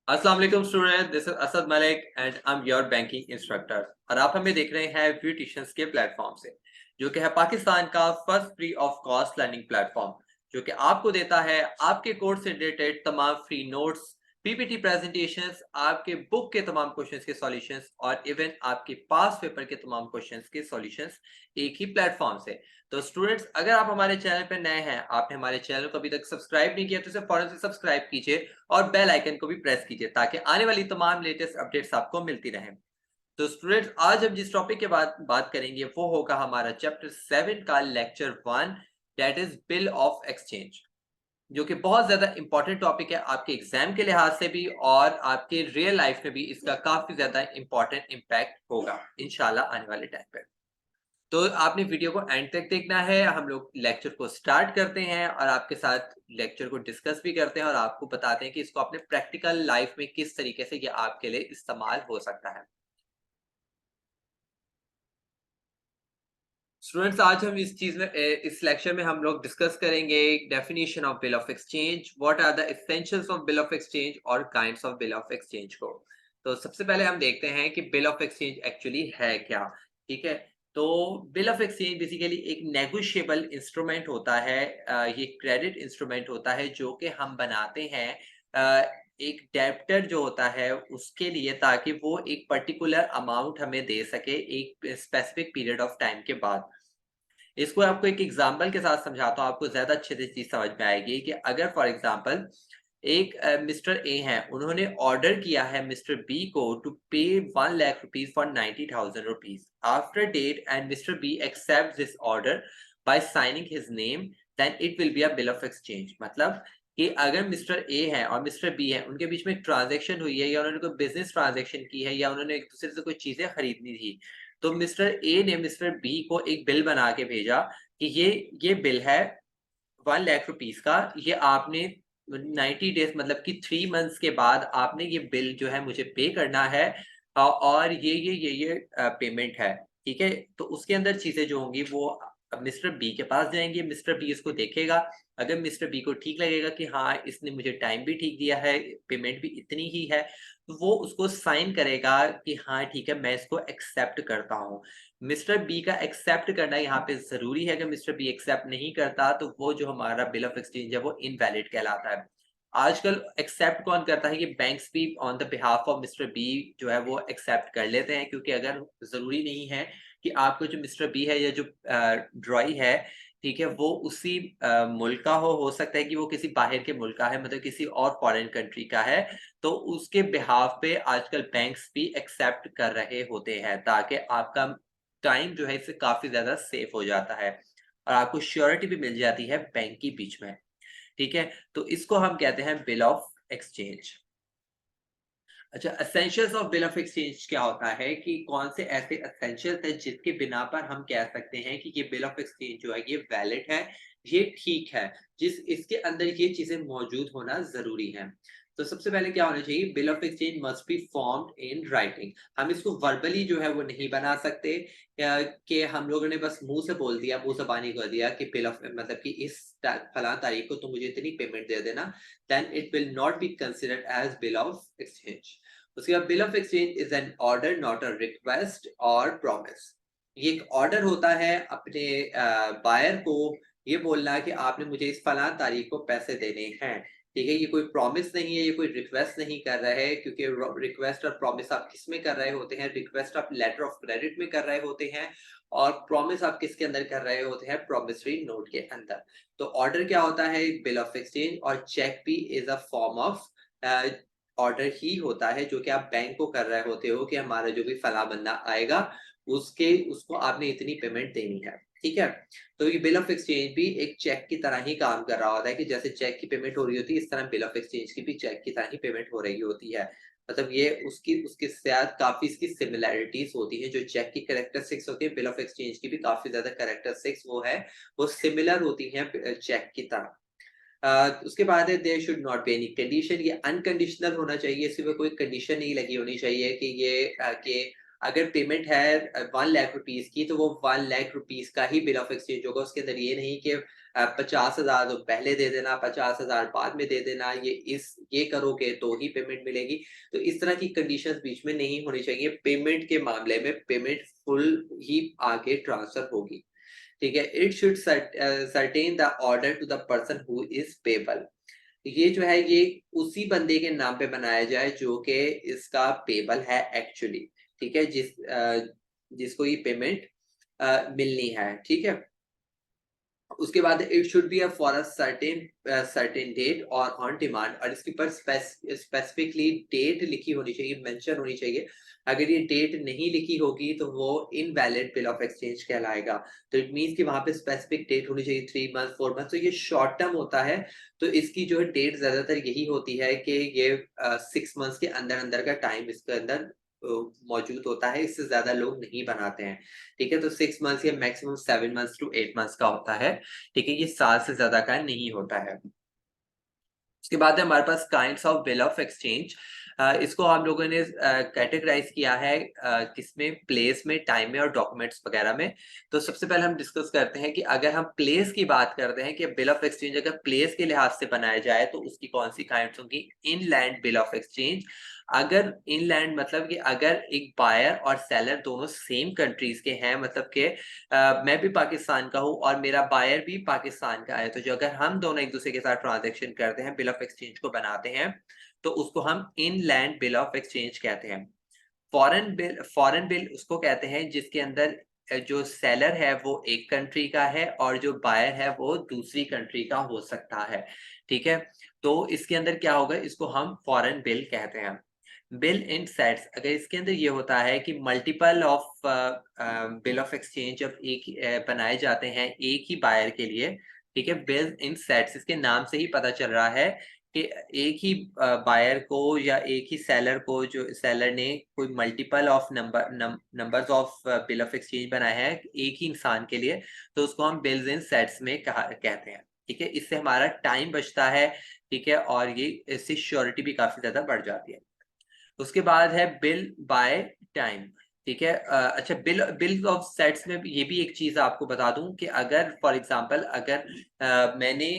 अस्सलाम वालेकुम student, this is Asad Malik and I am your banking instructor. और आप हमें देख रहे हैं व्यू ट्यूशंस के प्लेटफॉर्म से, जो कि है पाकिस्तान का first free of cost learning platform, जो कि आपको देता है आपके कोर्स से रिलेटेड तमाम फ्री नोट्स, पीपीटी प्रेजेंटेशंस, आपके बुक के तमाम क्वेश्चंस के सॉल्यूशंस और इवन आपके पास पेपर के तमाम क्वेश्चंस के सॉल्यूशंस एक ही प्लेटफॉर्म से। तो स्टूडेंट्स, अगर आप हमारे चैनल पर नए हैं, आपने हमारे चैनल को अभी तक सब्सक्राइब नहीं किया, तो इसे फौरन से सब्सक्राइब कीजिए और बेल आइकन को भी प्रेस कीजिए ताकि आने वाली तमाम लेटेस्ट अपडेट्स आपको मिलती रहें। तो स्टूडेंट्स, आज हम जिस टॉपिक के बाद बात करेंगे वो होगा हमारा चैप्टर 7 का lecture 1, that is bill of exchange, जो कि बहुत ज्यादा इंपॉर्टेंट टॉपिक है आपके एग्जाम के लिहाज से भी और आपके रियल लाइफ में भी इसका काफी ज्यादा इंपॉर्टेंट इम्पैक्ट होगा इंशाल्लाह आने वाले टाइम पे। तो आपने वीडियो को एंड तक देखना है। हम लोग लेक्चर को स्टार्ट करते हैं और आपके साथ लेक्चर को डिस्कस भी करते हैं और आपको बताते हैं कि इसको अपने प्रैक्टिकल लाइफ में किस तरीके से ये आपके लिए इस्तेमाल हो सकता है। स्टूडेंट्स, आज हम इस लेक्चर में हम लोग डिस्कस करेंगे definition of bill of exchange, what are the essentials of bill of exchange और kinds of bill of exchange को। तो सबसे पहले हम देखते हैं कि बिल ऑफ एक्सचेंज एक्चुअली है क्या। ठीक है, तो बिल ऑफ एक्सचेंज बेसिकली एक नेगोशिएबल इंस्ट्रूमेंट होता है। ये क्रेडिट इंस्ट्रूमेंट होता है जो कि हम बनाते हैं एक डेब्टर जो होता है उसके लिए, ताकि वो एक पर्टिकुलर अमाउंट हमें दे सके एक स्पेसिफिक पीरियड ऑफ टाइम के बाद। इसको आपको एक एग्जांपल के साथ समझाता हूँ, आपको ज़्यादा अच्छे से चीज़ समझ में आएगी कि अगर फॉर एग्जांपल एक मिस्टर ए हैं, उन्होंने ऑर्डर किया है मिस्टर बी को to pay 1 lakh rupees for 90,000 rupees after date and mister B accept this order by signing his name, then it will be a bill of exchange. मतलब कि अगर mister A है और मिस्टर बी है, उनके बीच में transaction हुई है या उन्होंने कोई बिजनेस ट्रांजैक्शन की है या उन्होंने एक दूसरे से कोई चीजें खरीदनी थी, तो मिस्टर ए ने मिस्टर बी को एक बिल बना के भेजा कि ये बिल है 1 लाख रुपीस का, ये आपने 90 डेज मतलब कि 3 मंथ्स के बाद आपने ये बिल जो है मुझे पे करना है। और ये पेमेंट है। ठीक है, तो उसके अंदर चीजें जो होंगी वो मिस्टर बी के पास जाएंगे। मिस्टर बी इसको देखेगा, अगर मिस्टर बी को ठीक लगेगा कि हाँ इसने मुझे टाइम भी ठीक दिया है, पेमेंट भी इतनी ही है, तो वो उसको साइन करेगा कि हाँ ठीक है मैं इसको एक्सेप्ट करता हूँ। मिस्टर बी का एक्सेप्ट करना यहाँ पे ज़रूरी है। अगर मिस्टर बी एक्सेप्ट नहीं करता तो वो जो हमारा बिल ऑफ एक्सचेंज है वो इनवैलिड कहलाता है। आजकल एक्सेप्ट कौन करता है? ये बैंक्स भी on the behalf of mister B जो है वो एक्सेप्ट कर लेते हैं, क्योंकि अगर ज़रूरी नहीं है कि आपको जो मिस्टर बी है या जो ड्रॉई है, ठीक है, वो उसी मुल्क का हो सकता है कि वो किसी बाहर के मुल्क का है, मतलब किसी और फॉरेन कंट्री का है। तो उसके बिहाफ पे आजकल बैंक्स भी एक्सेप्ट कर रहे होते हैं, ताकि आपका टाइम जो है इससे काफ़ी ज़्यादा सेफ हो जाता है और आपको श्योरिटी भी मिल जाती है बैंक के बीच में। ठीक है? तो इसको हम कहते हैं बिल ऑफ एक्सचेंज। अच्छा, essentials of bill of exchange क्या होता है कि कौन से ऐसे एसेंशियल्स हैं जिसके बिना पर हम कह सकते हैं कि ये बिल ऑफ एक्सचेंज जो है ये वैलिड है, ये ठीक है, जिस इसके अंदर ये चीज़ें मौजूद होना ज़रूरी है। तो सबसे पहले क्या होना चाहिए? Bill of exchange must be formed in writing. हम इसको वर्बली जो है वो नहीं बना सकते, कि हम लोगों ने बस मुँह से बोल दिया, मुँह ज़बानी कर दिया कि बिल ऑफ मतलब कि इस फलां तारीख को तुम मुझे इतनी पेमेंट दे देना, then it will not be considered as bill of exchange. उसके बाद bill of exchange is an order not a request और प्रॉमिस। ये एक ऑर्डर होता है अपने बायर को ये बोलना कि आपने मुझे इस फलां तारीख को पैसे देने हैं। ठीक है, ये कोई प्रॉमिस नहीं है, ये कोई रिक्वेस्ट नहीं कर रहे हैं, क्योंकि रिक्वेस्ट और प्रॉमिस आप किस में कर रहे होते हैं? रिक्वेस्ट आप लेटर ऑफ क्रेडिट में कर रहे होते हैं और प्रॉमिस आप किसके अंदर कर रहे होते हैं? प्रॉमिसरी नोट के अंदर। तो ऑर्डर क्या होता है? Bill of exchange. और चेक भी is a form of order ही होता है, जो कि आप बैंक को कर रहे होते हो कि हमारा जो भी फला बंदा आएगा उसको आपने इतनी पेमेंट देनी है। ठीक है, तो ये बिल ऑफ एक्सचेंज भी एक चेक की तरह ही काम कर रहा होता है कि जैसे चेक की पेमेंट हो रही होती है, इस तरह बिल ऑफ एक्सचेंज की भी चेक की तरह ही पेमेंट हो रही होती है। मतलब ये उसकी उसके साथ काफी इसकी सिमिलैरिटीज होती है। जो चेक की कैरेक्टरिस्टिक्स होती है, बिल ऑफ एक्सचेंज की भी काफी ज्यादा कैरेक्टरिस्टिक्स वो सिमिलर होती हैं चेक की तरह। उसके बाद है there should not be any condition. ये अनकंडीशनल होना चाहिए, इसमें कोई कंडीशन नहीं लगी होनी चाहिए कि कि अगर पेमेंट है 1 लाख रुपीस की, तो वो 1 लाख रुपीस का ही बिल ऑफ एक्सचेंज होगा। उसके अंदर ये नहीं कि 50,000 तो पहले दे देना, 50,000 बाद में दे देना, ये करोगे तो ही पेमेंट मिलेगी। तो इस तरह की कंडीशंस बीच में नहीं होनी चाहिए। पेमेंट के मामले में पेमेंट फुल ही आगे ट्रांसफर होगी, ठीक है। It should certain the order to the person who is payable. ये जो है ये उसी बंदे के नाम पे बनाया जाए जो कि इसका पेबल है एक्चुअली, ठीक है, जिसको ये पेमेंट मिलनी है, ठीक है। उसके बाद it should be for a certain date और ऑन डिमांड, और इसके ऊपर स्पेसिफिकली डेट लिखी होनी चाहिए, मेंशन होनी चाहिए। अगर ये डेट नहीं लिखी होगी तो वो इनवैलिड बिल ऑफ एक्सचेंज कहलाएगा। तो इट मीन्स कि वहां पे स्पेसिफिक डेट होनी चाहिए, 3 मंथ 4 मंथ। तो ये शॉर्ट टर्म होता है, तो इसकी जो है डेट ज्यादातर यही होती है कि ये 6 मंथ्स के अंदर अंदर का टाइम इसके अंदर मौजूद होता है, इससे ज्यादा लोग नहीं बनाते हैं, ठीक है। तो 6 मंथ्स या मैक्सिमम 7 मंथ्स टू 8 मंथ्स का होता है, ठीक है। ये साल से ज्यादा का नहीं होता है। उसके बाद है हमारे पास kinds of bill of exchange. इसको हम लोगों ने कैटेगराइज किया है किसमें, प्लेस में, टाइम में और डॉक्यूमेंट्स वगैरह में। तो सबसे पहले हम डिस्कस करते हैं कि अगर हम प्लेस की बात करते हैं कि बिल ऑफ एक्सचेंज अगर प्लेस के लिहाज से बनाया जाए तो उसकी कौन सी काइंड्स होंगी। Inland bill of exchange. अगर इनलैंड मतलब कि अगर एक बायर और सेलर दोनों सेम कंट्रीज के हैं, मतलब कि मैं भी पाकिस्तान का हूँ और मेरा बायर भी पाकिस्तान का है, तो जो अगर हम दोनों एक दूसरे के साथ ट्रांजैक्शन करते हैं, बिल ऑफ एक्सचेंज को बनाते हैं, तो उसको हम इनलैंड बिल ऑफ एक्सचेंज कहते हैं। फॉरेन बिल उसको कहते हैं जिसके अंदर जो सेलर है वो एक कंट्री का है और जो बायर है वो दूसरी कंट्री का हो सकता है, ठीक है। तो इसके अंदर क्या होगा, इसको हम फॉरेन बिल कहते हैं। बिल इन सेट्स, अगर इसके अंदर ये होता है कि multiple of bill of exchange जब बनाए जाते हैं एक ही बायर के लिए, ठीक है। बिल इन सेट्स, इसके नाम से ही पता चल रहा है कि एक ही बायर को या एक ही सेलर को, जो सेलर ने कोई multiple of numbers of bill of exchange बनाए हैं एक ही इंसान के लिए, तो उसको हम बिल्स इन सेट्स में कहते हैं, ठीक है। इससे हमारा टाइम बचता है, ठीक है, और ये इससे श्योरिटी भी काफी ज्यादा बढ़ जाती है। उसके बाद है बिल बाय टाइम, ठीक है। अच्छा, बिल ऑफ सेट्स में ये भी एक चीज आपको बता दूं कि अगर फॉर एग्जांपल अगर मैंने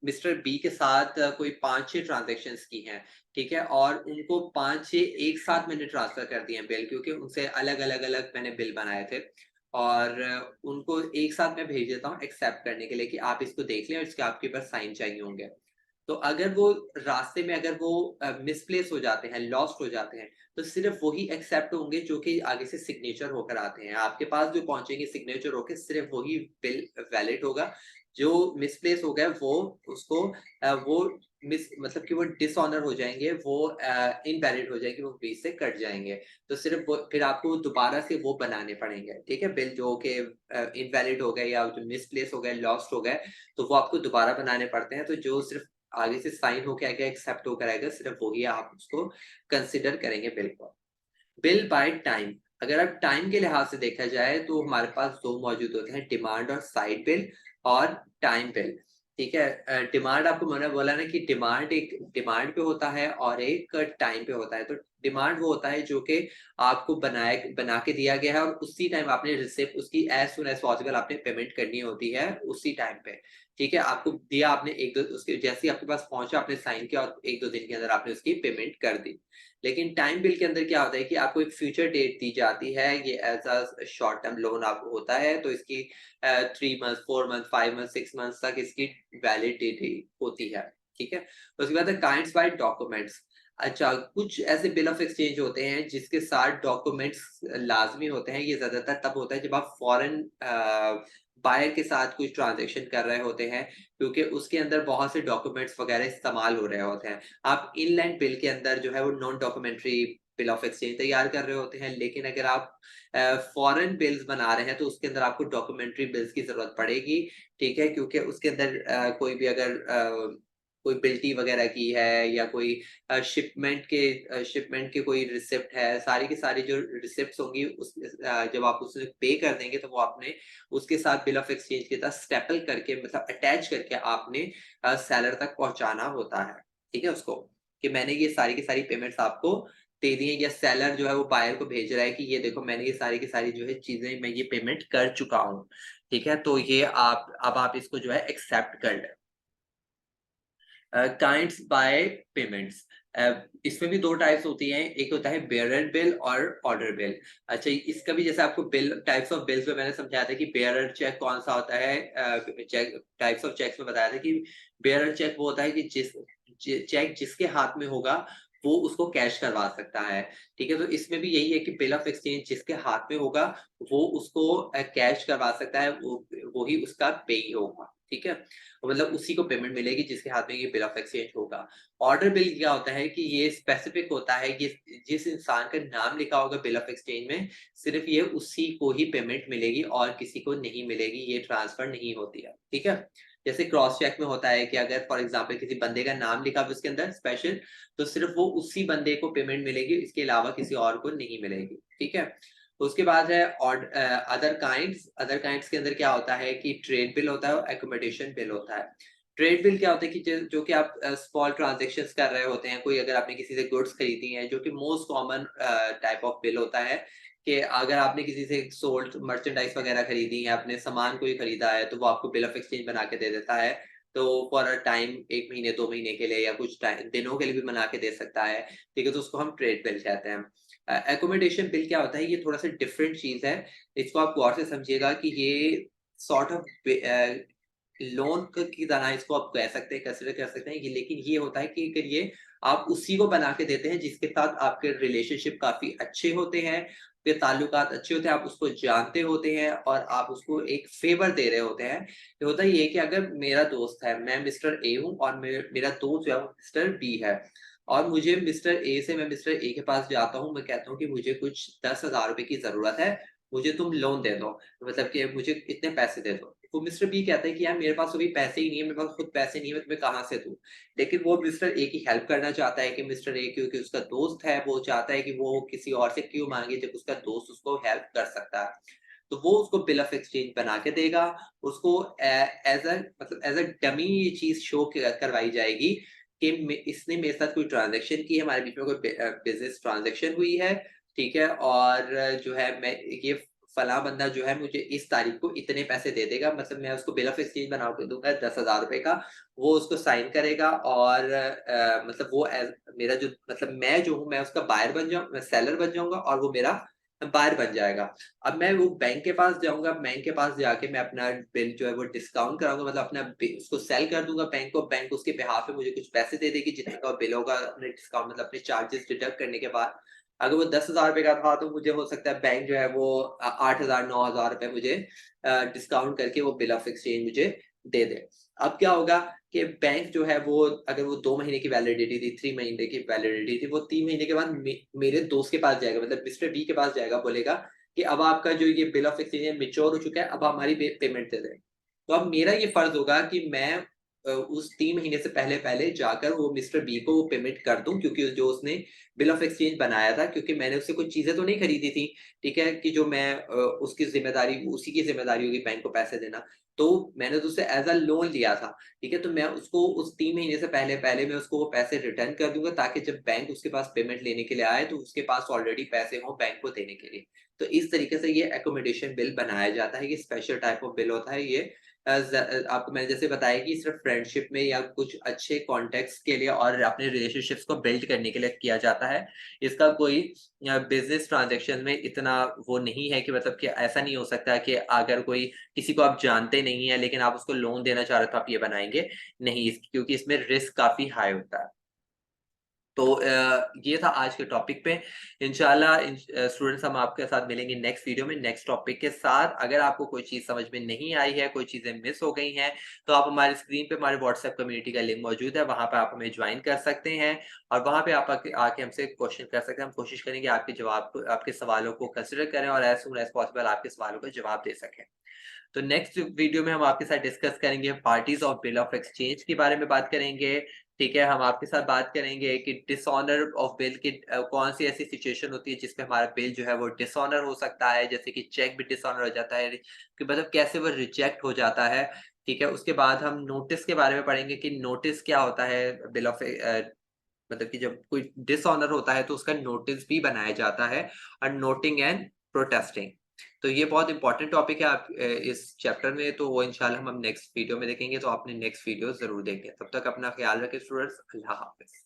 मिस्टर बी के साथ कोई 5-6 ट्रांजेक्शन्स की हैं, ठीक है, और उनको 5-6 एक साथ मैंने ट्रांसफर कर दिए हैं बिल, क्योंकि उनसे अलग अलग अलग मैंने बिल बनाए थे, और उनको एक साथ मैं भेज देता हूँ एक्सेप्ट करने के लिए कि आप इसको देख लें और इसके आपके ऊपर साइन चाहिए होंगे। तो अगर वो रास्ते में अगर वो मिसप्लेस हो जाते हैं, लॉस्ट हो जाते हैं, तो सिर्फ वही एक्सेप्ट होंगे जो कि आगे से सिग्नेचर होकर आते हैं। आपके पास जो पहुंचेंगे सिग्नेचर होकर, सिर्फ वही बिल वैलिड होगा। जो मिसप्लेस हो गया वो उसको वो मिस मतलब कि वो डिसऑनर हो जाएंगे, वो इनवैलिड हो जाएंगे, वो बीच से कट जाएंगे। तो सिर्फ वो फिर आपको दोबारा से वो बनाने पड़ेंगे, ठीक है। बिल जो कि इनवैलिड हो गए या जो मिसप्लेस हो गए, लॉस्ट हो गए, तो वो आपको दोबारा बनाने पड़ते हैं। तो जो सिर्फ आगे से साइन होके आएगा, एक्सेप्ट होकर आएगा, सिर्फ वही आप उसको कंसिडर करेंगे बिल को। बिल बाय टाइम, अगर आप टाइम के लिहाज से देखा जाए तो हमारे पास दो मौजूद होते हैं, डिमांड और साइड बिल और टाइम बिल, ठीक है। डिमांड आपको मैंने बोला ना कि डिमांड एक डिमांड पे होता है और एक टाइम पे होता है। तो डिमांड वो होता है जो कि आपको बना के दिया गया है और उसी टाइम आपने रिसिप्ट उसकी एज सुन एज पॉसिबल आपने पेमेंट करनी होती है उसी टाइम पे, ठीक है। आपको दिया, आपने एक दो उसके जैसे ही आपके पास पहुंचा आपने साइन किया और 1-2 दिन के अंदर आपने उसकी पेमेंट कर दी। लेकिन टाइम बिल के अंदर क्या होता है कि आपको एक फ्यूचर डेट दी जाती है, ये as a short term loan आप होता है, तो इसकी 3 मंथ 4 मंथ 5 मंथ 6 मंथ तक इसकी वैलिडिटी होती है, ठीक है। उसके बाद काइंड्स बाय डॉक्यूमेंट्स। अच्छा, कुछ ऐसे बिल ऑफ एक्सचेंज होते हैं जिसके साथ डॉक्यूमेंट्स लाजमी होते हैं। ये ज्यादातर तब होता है जब आप फॉरेन बायर के साथ कुछ ट्रांजेक्शन कर रहे होते हैं, क्योंकि उसके अंदर बहुत से डॉक्यूमेंट्स वगैरह इस्तेमाल हो रहे होते हैं। आप इनलैंड बिल के अंदर जो है वो non documentary bill of exchange तैयार कर रहे होते हैं, लेकिन अगर आप फॉरेन बिल्स बना रहे हैं तो उसके अंदर आपको डॉक्यूमेंट्री बिल्स की जरूरत पड़ेगी, ठीक है, क्योंकि उसके अंदर कोई भी अगर कोई बिल्टी वगैरह की है या कोई शिपमेंट के कोई रिसिप्ट है, सारी की सारी जो रिसिप्ट्स होंगी जब आप उसे पे कर देंगे तो वो आपने उसके साथ बिल ऑफ एक्सचेंज के साथ स्टेपल करके, मतलब अटैच करके आपने सेलर तक पहुंचाना होता है, ठीक है, उसको कि मैंने ये सारी की सारी पेमेंट्स आपको दे दिए, या सेलर जो है वो बायर को भेज रहा है कि ये देखो मैंने ये सारी की सारी जो है चीजें मैं ये पेमेंट कर चुका हूँ, ठीक है, तो ये आप इसको जो है एक्सेप्ट कर लें। काइंड्स बाय पेमेंट्स, इसमें भी दो टाइप्स होती हैं, एक होता है बेयरर बिल और ऑर्डर बिल। अच्छा, इसका भी जैसे आपको बिल टाइप्स ऑफ बिल्स में मैंने समझाया था कि बेयरर चेक कौन सा होता है, चेक टाइप्स ऑफ चेक्स में बताया था कि बेयरर चेक वो होता है कि चेक जिसके हाथ में होगा वो उसको कैश करवा सकता है, ठीक है। तो इसमें भी यही है कि बिल ऑफ एक्सचेंज जिसके हाथ में होगा वो उसको कैश करवा सकता है, वो ही उसका पेई होगा, ठीक है, मतलब उसी को पेमेंट मिलेगी जिसके हाथ में ये बिल ऑफ एक्सचेंज होगा। ऑर्डर बिल क्या होता है कि ये स्पेसिफिक होता है कि जिस इंसान का नाम लिखा होगा बिल ऑफ एक्सचेंज में, सिर्फ ये उसी को ही पेमेंट मिलेगी और किसी को नहीं मिलेगी, ये ट्रांसफर नहीं होती है, ठीक है। जैसे क्रॉस चेक में होता है कि अगर फॉर एग्जांपल किसी बंदे का नाम लिखा हुआ उसके अंदर स्पेशल, तो सिर्फ वो उसी बंदे को पेमेंट मिलेगी, इसके अलावा किसी और को नहीं मिलेगी, ठीक है। उसके बाद है अदर काइंड्स के अंदर क्या होता है कि ट्रेड बिल होता है और एकोमोडेशन बिल होता है। ट्रेड बिल क्या होता है कि जो कि आप स्मॉल ट्रांजेक्शंस कर रहे होते हैं, कोई अगर आपने किसी से गुड्स खरीदी हैं, जो कि most common type of bill होता है कि अगर आपने किसी से सोल्ड मर्चेंडाइज वगैरह खरीदी है, अपने सामान कोई खरीदा है, तो वो आपको बिल ऑफ एक्सचेंज बना के दे देता है। तो फॉर अ टाइम 1 महीने 2 महीने के लिए या कुछ टाइम दिनों के लिए भी बना के दे सकता है, ठीक है, तो उसको हम ट्रेड बिल कहते हैं। एकोमोडेशन बिल क्या होता है, ये थोड़ा सा डिफरेंट चीज है, इसको आप गौर से समझिएगा कि ये सॉर्ट ऑफ लोन की तरह इसको आप कह सकते हैं, कंसिडर कर सकते हैं कि, लेकिन ये होता है कि अगर ये आप उसी को बना के देते हैं जिसके साथ आपके रिलेशनशिप काफी अच्छे होते हैं, आपके ताल्लुकात अच्छे होते हैं, आप उसको जानते होते हैं और आप उसको एक फेवर दे रहे होते हैं। ये होता ये है कि अगर मेरा दोस्त है, मैं मिस्टर ए हूँ और मेरा दोस्त जो है वो मिस्टर बी है, और मुझे मिस्टर ए से मैं मिस्टर ए के पास जाता हूँ, मैं कहता हूँ कि मुझे कुछ 10,000 रुपए की जरूरत है, मुझे तुम लोन दे दो, मतलब कि मुझे इतने पैसे दे दो। तो मिस्टर बी कहता है कि यार मेरे पास अभी पैसे ही नहीं है, मेरे पास खुद पैसे नहीं है, मैं तुम्हें कहाँ से दूँ? लेकिन वो मिस्टर ए की हेल्प करना चाहता है कि मिस्टर ए क्योंकि उसका दोस्त है, वो चाहता है कि वो किसी और से क्यों माँगे जब उसका दोस्त उसको हेल्प कर सकता है। तो वो उसको बिल ऑफ एक्सचेंज बना के देगा, उसको एज़ अ डमी ये चीज़ शो करवाई जाएगी कि इसने मेरे साथ कोई ट्रांज़ैक्शन की है, हमारे बीच में कोई बिज़नेस ट्रांज़ैक्शन हुई है, ठीक है? और जो है मैं ये फलाँ बंदा जो है मुझे इस तारीख को इतने पैसे दे देगा, मतलब मैं उसको बिल ऑफ एक्सचेंज बना के दूँगा 10,000 रुपए का, वो उसको साइन करेगा और मतलब वो मेरा जो मतलब मैं जो हूँ मैं उसका बायर बन जाऊँ, मैं सेलर बन जाऊँगा और वो मेरा बायर बन जाएगा। अब मैं वो बैंक के पास जाऊँगा, बैंक के पास जाके मैं अपना बिल जो है वो डिस्काउंट कराऊँगा, मतलब अपना उसको सेल कर दूँगा बैंक को, बैंक उसके बिहाफ़ पे मुझे कुछ पैसे दे देगी जितने का बिल होगा, अपने डिस्काउंट मतलब अपने चार्जेस डिडक्ट करने के बाद। अगर वो 10,000 रुपए का था तो मुझे हो सकता है बैंक जो है वो 8,000 9,000 रुपए मुझे डिस्काउंट करके वो बिल ऑफ एक्सचेंज मुझे दे दे। अब क्या होगा कि बैंक जो है वो अगर वो 2 महीने की वैलिडिटी थी, 3 महीने की वैलिडिटी थी, वो 3 महीने के बाद मेरे दोस्त के पास जाएगा, मतलब मिस्टर बी के पास जाएगा, बोलेगा कि अब आपका जो ये बिल ऑफ एक्सचेंज है मैच्योर हो चुका है, अब हमारी पेमेंट दे दें। तो अब मेरा ये फर्ज होगा कि मैं उस 3 महीने से पहले जाकर वो मिस्टर बी को वो पेमेंट कर दूं, क्योंकि जो उसने बिल ऑफ एक्सचेंज बनाया था, क्योंकि मैंने उससे कुछ चीजें तो नहीं खरीदी थी, ठीक है, कि जो मैं उसकी जिम्मेदारी उसी की जिम्मेदारी होगी बैंक को पैसे देना। तो मैंने तो उससे एज अ लोन लिया था, ठीक है, तो मैं उसको उस 3 महीने से पहले मैं उसको वो पैसे रिटर्न कर दूंगा, ताकि जब बैंक उसके पास पेमेंट लेने के लिए आए तो उसके पास ऑलरेडी पैसे हों बैंक को देने के लिए। तो इस तरीके से ये एकोमोडेशन बिल बनाया जाता है, ये स्पेशल टाइप ऑफ बिल होता है ये। आपको मैंने जैसे बताया कि सिर्फ फ्रेंडशिप में या कुछ अच्छे कॉन्टेक्स्ट के लिए और अपने रिलेशनशिप्स को बिल्ड करने के लिए किया जाता है। इसका कोई बिजनेस ट्रांजैक्शन में इतना वो नहीं है कि मतलब कि ऐसा नहीं हो सकता कि अगर कोई किसी को आप जानते नहीं है लेकिन आप उसको लोन देना चाह रहे हो तो आप ये बनाएंगे नहीं, क्योंकि इसमें रिस्क काफी हाई होता है। तो ये था आज के टॉपिक पे। इंशाल्लाह स्टूडेंट्स हम आपके साथ मिलेंगे नेक्स्ट वीडियो में नेक्स्ट टॉपिक के साथ। अगर आपको कोई चीज़ समझ में नहीं आई है, कोई चीज़ें मिस हो गई हैं, तो आप हमारी स्क्रीन पे हमारे व्हाट्सएप कम्युनिटी का लिंक मौजूद है, वहाँ पे आप हमें जॉइन कर सकते हैं और वहाँ पे आप आके आके हमसे क्वेश्चन कर सकते हैं। हम कोशिश करेंगे आपके सवालों को कंसिडर करें और एज़ सून एज़ पॉसिबल आपके सवालों का जवाब दे सकें। तो नेक्स्ट वीडियो में हम आपके साथ डिस्कस करेंगे parties of bill of exchange के बारे में बात करेंगे। ठीक है, हम आपके साथ बात करेंगे कि डिसऑनर ऑफ बिल की कौन सी ऐसी सिचुएशन होती है जिसमें हमारा बिल जो है वो डिसऑनर हो सकता है, जैसे कि चेक भी डिसऑनर हो जाता है, कि मतलब कैसे वो रिजेक्ट हो जाता है। ठीक है, उसके बाद हम नोटिस के बारे में पढ़ेंगे कि नोटिस क्या होता है बिल ऑफ मतलब कि जब कोई डिसऑनर होता है तो उसका नोटिस भी बनाया जाता है, और नोटिंग एंड प्रोटेस्टिंग। तो ये बहुत इंपॉर्टेंट टॉपिक है आप इस चैप्टर में, तो वो इंशाल्लाह हम नेक्स्ट वीडियो में देखेंगे, तो आपने नेक्स्ट वीडियो जरूर देखें। तब तक अपना ख्याल रखें स्टूडेंट्स, अल्लाह हाफिज।